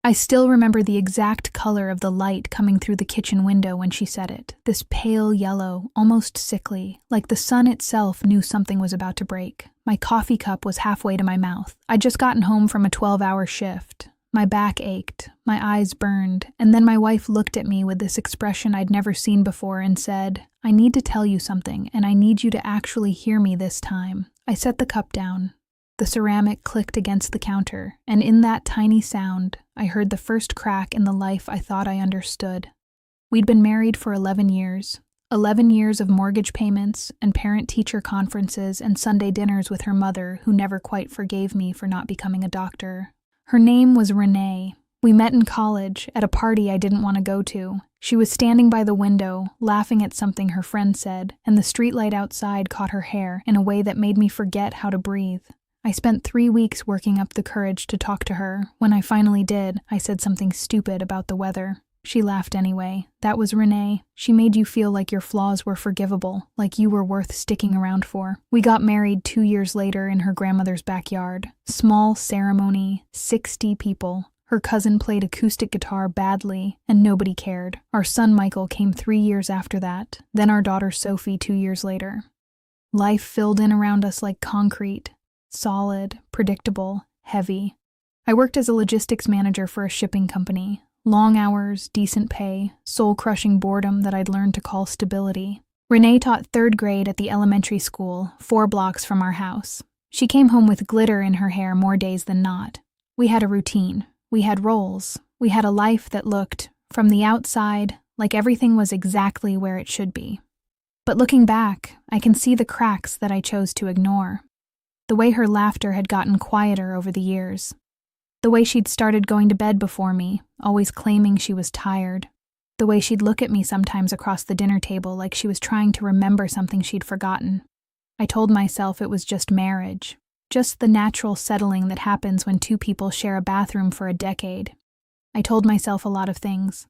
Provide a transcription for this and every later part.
I still remember the exact color of the light coming through the kitchen window when she said it, this pale yellow, almost sickly, like the sun itself knew something was about to break. My coffee cup was halfway to my mouth. I'd just gotten home from a 12-hour shift. My back ached, my eyes burned, and then my wife looked at me with this expression I'd never seen before and said, "I need to tell you something, and I need you to actually hear me this time." I set the cup down. The ceramic clicked against the counter, and in that tiny sound, I heard the first crack in the life I thought I understood. We'd been married for 11 years. 11 years of mortgage payments and parent-teacher conferences and Sunday dinners with her mother, who never quite forgave me for not becoming a doctor. Her name was Renee. We met in college, at a party I didn't want to go to. She was standing by the window, laughing at something her friend said, and the streetlight outside caught her hair in a way that made me forget how to breathe. I spent 3 weeks working up the courage to talk to her. When I finally did, I said something stupid about the weather. She laughed anyway. That was Renee. She made you feel like your flaws were forgivable, like you were worth sticking around for. We got married 2 years later in her grandmother's backyard. Small ceremony, 60 people. Her cousin played acoustic guitar badly, and nobody cared. Our son Michael came 3 years after that, then our daughter Sophie 2 years later. Life filled in around us like concrete. Solid, predictable, heavy. I worked as a logistics manager for a shipping company. Long hours, decent pay, soul-crushing boredom that I'd learned to call stability. Renee taught 3rd grade at the elementary school, 4 blocks from our house. She came home with glitter in her hair more days than not. We had a routine. We had roles. We had a life that looked, from the outside, like everything was exactly where it should be. But looking back, I can see the cracks that I chose to ignore. The way her laughter had gotten quieter over the years. The way she'd started going to bed before me, always claiming she was tired. The way she'd look at me sometimes across the dinner table like she was trying to remember something she'd forgotten. I told myself it was just marriage, just the natural settling that happens when 2 people share a bathroom for a decade. I told myself a lot of things.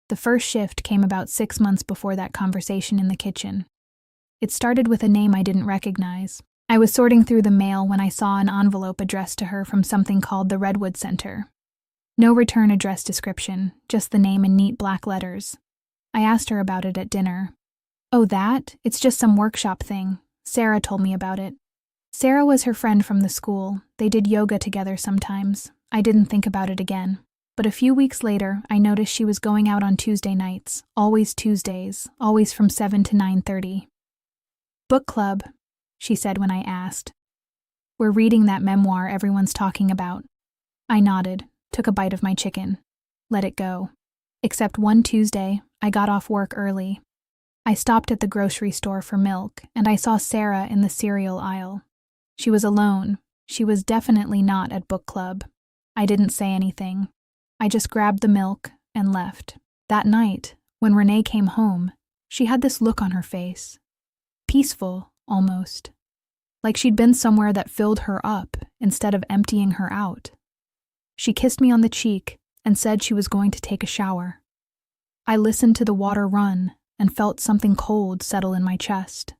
The first shift came about 6 months before that conversation in the kitchen. It started with a name I didn't recognize. I was sorting through the mail when I saw an envelope addressed to her from something called the Redwood Center. No return address description, just the name in neat black letters. I asked her about it at dinner. "Oh, that? It's just some workshop thing. Sarah told me about it." Sarah was her friend from the school. They did yoga together sometimes. I didn't think about it again. But a few weeks later, I noticed she was going out on Tuesday nights, always Tuesdays, always from 7 to 9:30. "Book club," she said when I asked. "We're reading that memoir everyone's talking about." I nodded, took a bite of my chicken, let it go. Except one Tuesday, I got off work early. I stopped at the grocery store for milk, and I saw Sarah in the cereal aisle. She was alone. She was definitely not at book club. I didn't say anything. I just grabbed the milk and left. That night, when Renee came home, she had this look on her face. Peaceful, almost. Like she'd been somewhere that filled her up instead of emptying her out. She kissed me on the cheek and said she was going to take a shower. I listened to the water run and felt something cold settle in my chest.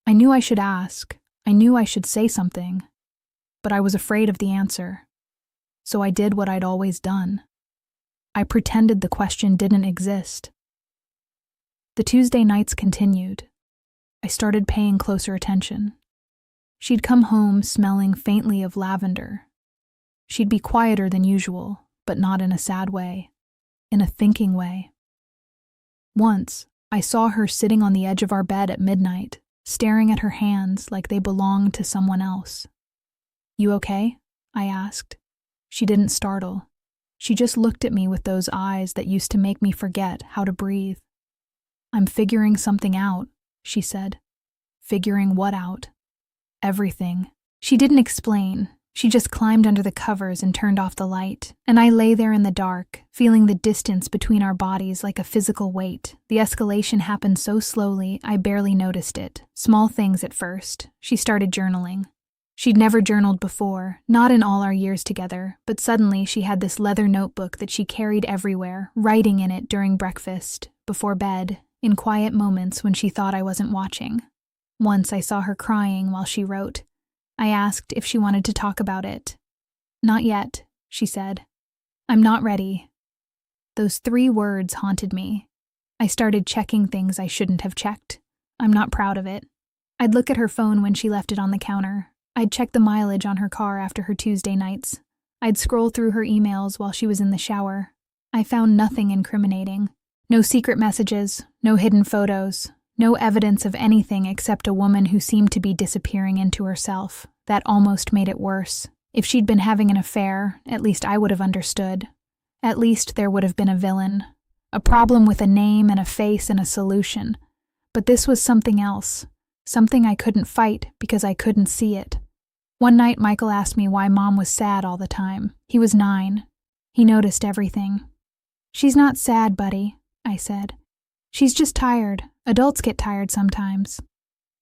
I knew I should ask. I knew I should say something. But I was afraid of the answer. So I did what I'd always done. I pretended the question didn't exist. The Tuesday nights continued. I started paying closer attention. She'd come home smelling faintly of lavender. She'd be quieter than usual, but not in a sad way, in a thinking way. Once, I saw her sitting on the edge of our bed at midnight, staring at her hands like they belonged to someone else. "You okay?" I asked. She didn't startle. She just looked at me with those eyes that used to make me forget how to breathe. "I'm figuring something out," she said. "Figuring what out?" "Everything." She didn't explain. She just climbed under the covers and turned off the light, and I lay there in the dark, feeling the distance between our bodies like a physical weight. The escalation happened so slowly, I barely noticed it. Small things at first. She started journaling. She'd never journaled before, not in all our years together, but suddenly she had this leather notebook that she carried everywhere, writing in it during breakfast, before bed, in quiet moments when she thought I wasn't watching. Once I saw her crying while she wrote. I asked if she wanted to talk about it. "Not yet," she said. I'm not ready. Those 3 words haunted me. I started checking things I shouldn't have checked. I'm not proud of it. I'd look at her phone when she left it on the counter. I'd check the mileage on her car after her Tuesday nights. I'd scroll through her emails while she was in the shower. I found nothing incriminating. No secret messages, no hidden photos, no evidence of anything except a woman who seemed to be disappearing into herself. That almost made it worse. If she'd been having an affair, at least I would have understood. At least there would have been a villain. A problem with a name and a face and a solution. But this was something else. Something I couldn't fight because I couldn't see it. One night Michael asked me why Mom was sad all the time. He was 9. He noticed everything. "She's not sad, buddy," I said. "She's just tired. Adults get tired sometimes."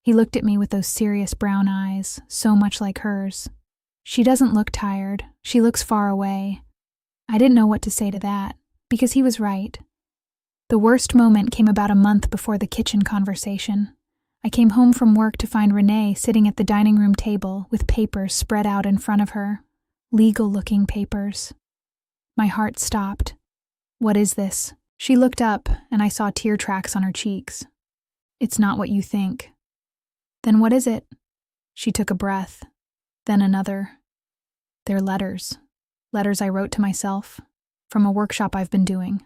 He looked at me with those serious brown eyes, so much like hers. "She doesn't look tired. She looks far away." I didn't know what to say to that, because he was right. The worst moment came about a month before the kitchen conversation. I came home from work to find Renee sitting at the dining room table with papers spread out in front of her. Legal-looking papers. My heart stopped. "What is this?" She looked up, and I saw tear tracks on her cheeks. "It's not what you think." "Then what is it?" She took a breath, then another. "They're letters. Letters I wrote to myself, from a workshop I've been doing."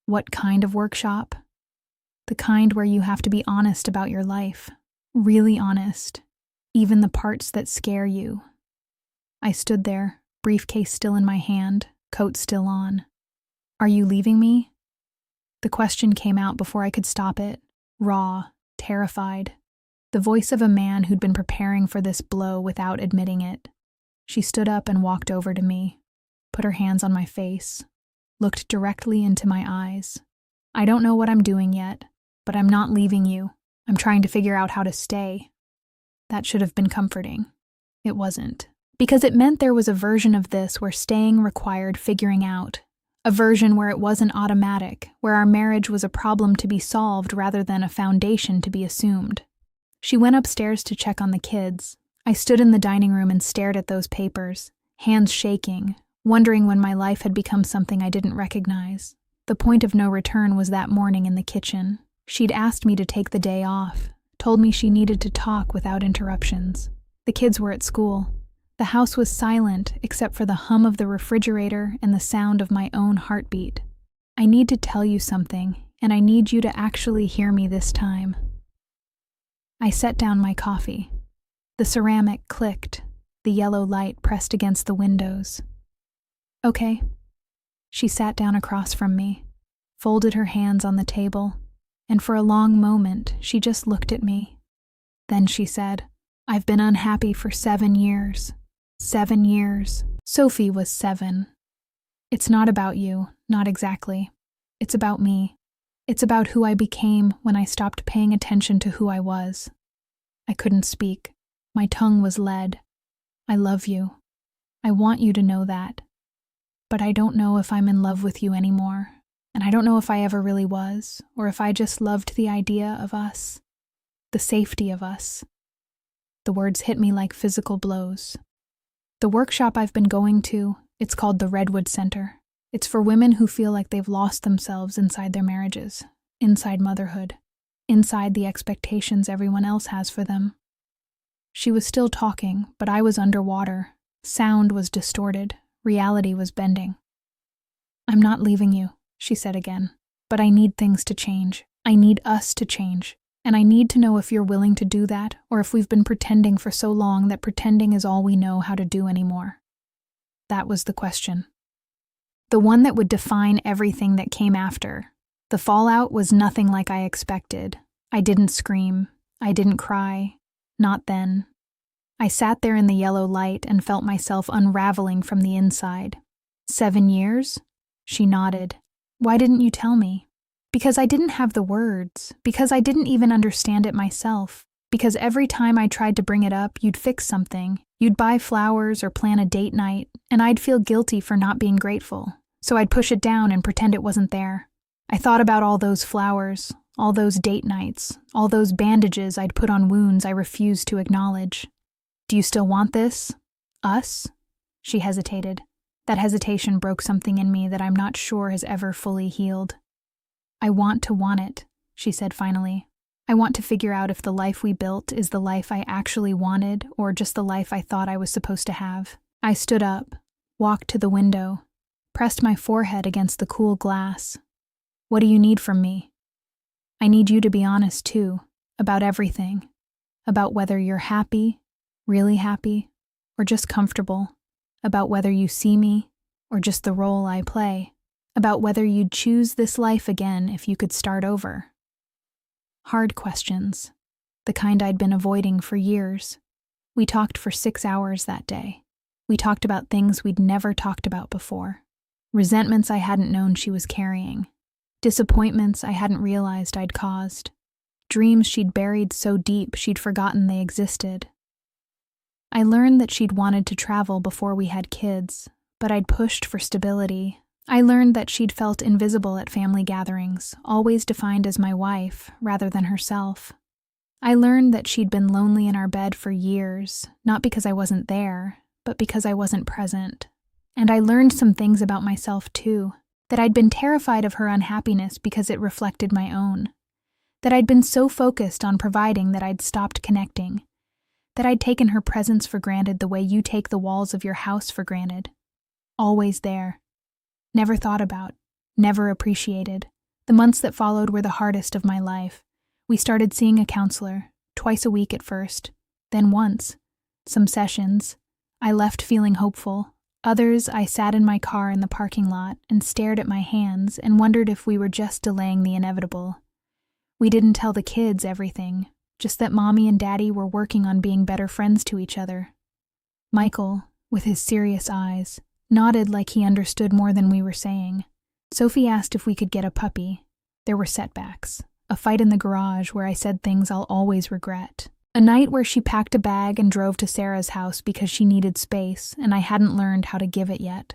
"What kind of workshop?" "The kind where you have to be honest about your life. Really honest. Even the parts that scare you." I stood there, briefcase still in my hand, coat still on. "Are you leaving me?" The question came out before I could stop it, raw, terrified. The voice of a man who'd been preparing for this blow without admitting it. She stood up and walked over to me, put her hands on my face, looked directly into my eyes. "I don't know what I'm doing yet, but I'm not leaving you. I'm trying to figure out how to stay." That should have been comforting. It wasn't. Because it meant there was a version of this where staying required figuring out. A version where it wasn't automatic, where our marriage was a problem to be solved rather than a foundation to be assumed. She went upstairs to check on the kids. I stood in the dining room and stared at those papers, hands shaking, wondering when my life had become something I didn't recognize. The point of no return was that morning in the kitchen. She'd asked me to take the day off, told me she needed to talk without interruptions. The kids were at school. The house was silent except for the hum of the refrigerator and the sound of my own heartbeat. "I need to tell you something, and I need you to actually hear me this time." I set down my coffee. The ceramic clicked, the yellow light pressed against the windows. "Okay." She sat down across from me, folded her hands on the table, and for a long moment she just looked at me. Then she said, "I've been unhappy for 7 years. 7 years. Sophie was 7. It's not about you, not exactly. It's about me. It's about who I became when I stopped paying attention to who I was." I couldn't speak. My tongue was lead. "I love you. I want you to know that. But I don't know if I'm in love with you anymore, and I don't know if I ever really was, or if I just loved the idea of us. The safety of us." The words hit me like physical blows. "The workshop I've been going to, it's called the Redwood Center. It's for women who feel like they've lost themselves inside their marriages, inside motherhood, inside the expectations everyone else has for them." She was still talking, but I was underwater. Sound was distorted. Reality was bending. "I'm not leaving you," she said again. "But I need things to change. I need us to change. And I need to know if you're willing to do that, or if we've been pretending for so long that pretending is all we know how to do anymore." That was the question. The one that would define everything that came after. The fallout was nothing like I expected. I didn't scream. I didn't cry. Not then. I sat there in the yellow light and felt myself unraveling from the inside. 7 years? She nodded. "Why didn't you tell me?" "Because I didn't have the words. Because I didn't even understand it myself. Because every time I tried to bring it up, you'd fix something. You'd buy flowers or plan a date night, and I'd feel guilty for not being grateful. So I'd push it down and pretend it wasn't there. I thought about all those flowers, all those date nights, all those bandages I'd put on wounds I refused to acknowledge. Do you still want this? Us?" She hesitated. That hesitation broke something in me that I'm not sure has ever fully healed. I want to want it, she said finally. I want to figure out if the life we built is the life I actually wanted or just the life I thought I was supposed to have. I stood up, walked to the window, pressed my forehead against the cool glass. What do you need from me? I need you to be honest too, about everything. About whether you're happy, really happy, or just comfortable. About whether you see me, or just the role I play. About whether you'd choose this life again if you could start over. Hard questions, the kind I'd been avoiding for years. We talked for 6 hours that day. We talked about things we'd never talked about before. Resentments I hadn't known she was carrying. Disappointments I hadn't realized I'd caused. Dreams she'd buried so deep she'd forgotten they existed. I learned that she'd wanted to travel before we had kids, but I'd pushed for stability. I learned that she'd felt invisible at family gatherings, always defined as my wife rather than herself. I learned that she'd been lonely in our bed for years, not because I wasn't there, but because I wasn't present. And I learned some things about myself too, that I'd been terrified of her unhappiness because it reflected my own. That I'd been so focused on providing that I'd stopped connecting. That I'd taken her presence for granted the way you take the walls of your house for granted. Always there. Never thought about, never appreciated. The months that followed were the hardest of my life. We started seeing a counselor, twice a week at first, then once. Some sessions. I left feeling hopeful. Others, I sat in my car in the parking lot and stared at my hands and wondered if we were just delaying the inevitable. We didn't tell the kids everything, just that Mommy and Daddy were working on being better friends to each other. Michael, with his serious eyes, nodded like he understood more than we were saying. Sophie asked if we could get a puppy. There were setbacks. A fight in the garage where I said things I'll always regret. A night where she packed a bag and drove to Sarah's house because she needed space and I hadn't learned how to give it yet.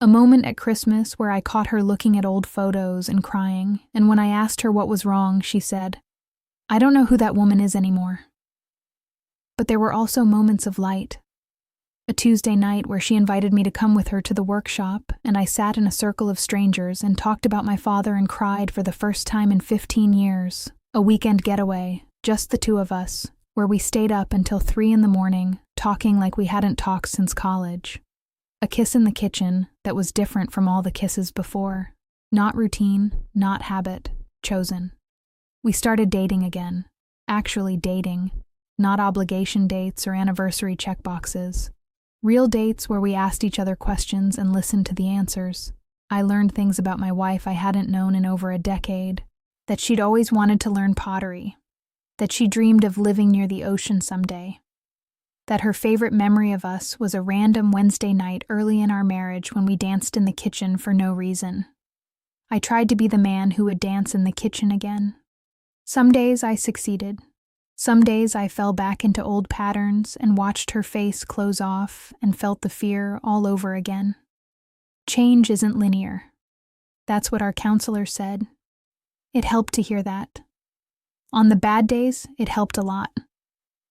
A moment at Christmas where I caught her looking at old photos and crying, and when I asked her what was wrong, she said, "I don't know who that woman is anymore." But there were also moments of light. A Tuesday night where she invited me to come with her to the workshop, and I sat in a circle of strangers and talked about my father and cried for the first time in 15 years. A weekend getaway, just the two of us, where we stayed up until 3 a.m, talking like we hadn't talked since college. A kiss in the kitchen that was different from all the kisses before. Not routine, not habit, chosen. We started dating again. Actually dating. Not obligation dates or anniversary checkboxes. Real dates where we asked each other questions and listened to the answers. I learned things about my wife I hadn't known in over a decade. That she'd always wanted to learn pottery. That she dreamed of living near the ocean someday. That her favorite memory of us was a random Wednesday night early in our marriage when we danced in the kitchen for no reason. I tried to be the man who would dance in the kitchen again. Some days I succeeded. Some days I fell back into old patterns and watched her face close off and felt the fear all over again. Change isn't linear. That's what our counselor said. It helped to hear that. On the bad days, it helped a lot.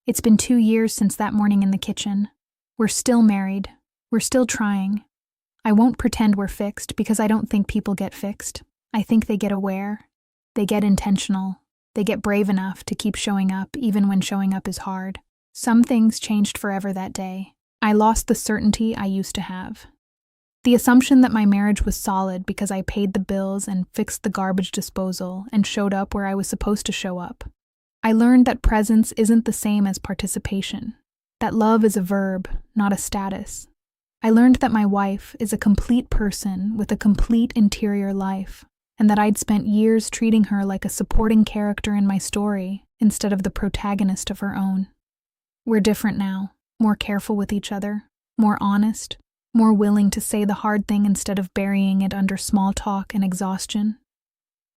It's been 2 years since that morning in the kitchen. We're still married. We're still trying. I won't pretend we're fixed because I don't think people get fixed. I think they get aware. They get intentional. They get brave enough to keep showing up even when showing up is hard. Some things changed forever that day. I lost the certainty I used to have. The assumption that my marriage was solid because I paid the bills and fixed the garbage disposal and showed up where I was supposed to show up. I learned that presence isn't the same as participation. That love is a verb, not a status. I learned that my wife is a complete person with a complete interior life, and that I'd spent years treating her like a supporting character in my story instead of the protagonist of her own. We're different now, more careful with each other, more honest, more willing to say the hard thing instead of burying it under small talk and exhaustion.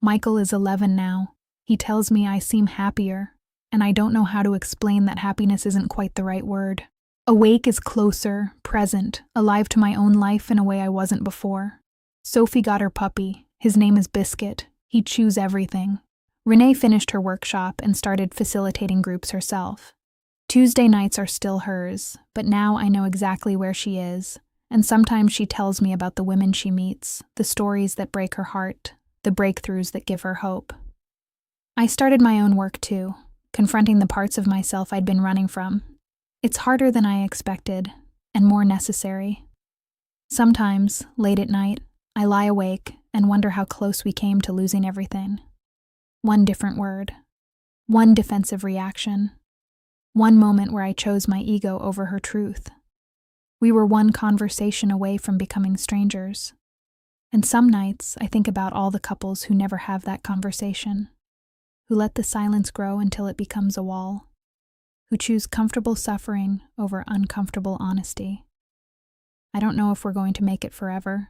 Michael is 11 now. He tells me I seem happier, and I don't know how to explain that happiness isn't quite the right word. Awake is closer, present, alive to my own life in a way I wasn't before. Sophie got her puppy. His name is Biscuit. He chews everything. Renee finished her workshop and started facilitating groups herself. Tuesday nights are still hers, but now I know exactly where she is, and sometimes she tells me about the women she meets, the stories that break her heart, the breakthroughs that give her hope. I started my own work too, confronting the parts of myself I'd been running from. It's harder than I expected, and more necessary. Sometimes, late at night, I lie awake and wonder how close we came to losing everything. One different word, one defensive reaction, one moment where I chose my ego over her truth. We were one conversation away from becoming strangers. And some nights I think about all the couples who never have that conversation, who let the silence grow until it becomes a wall, who choose comfortable suffering over uncomfortable honesty. I don't know if we're going to make it forever.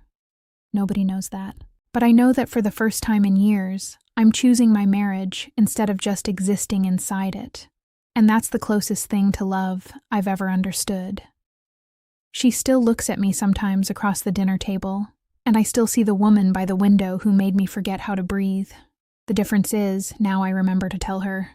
Nobody knows that. But I know that for the first time in years, I'm choosing my marriage instead of just existing inside it. And that's the closest thing to love I've ever understood. She still looks at me sometimes across the dinner table, and I still see the woman by the window who made me forget how to breathe. The difference is, now I remember to tell her,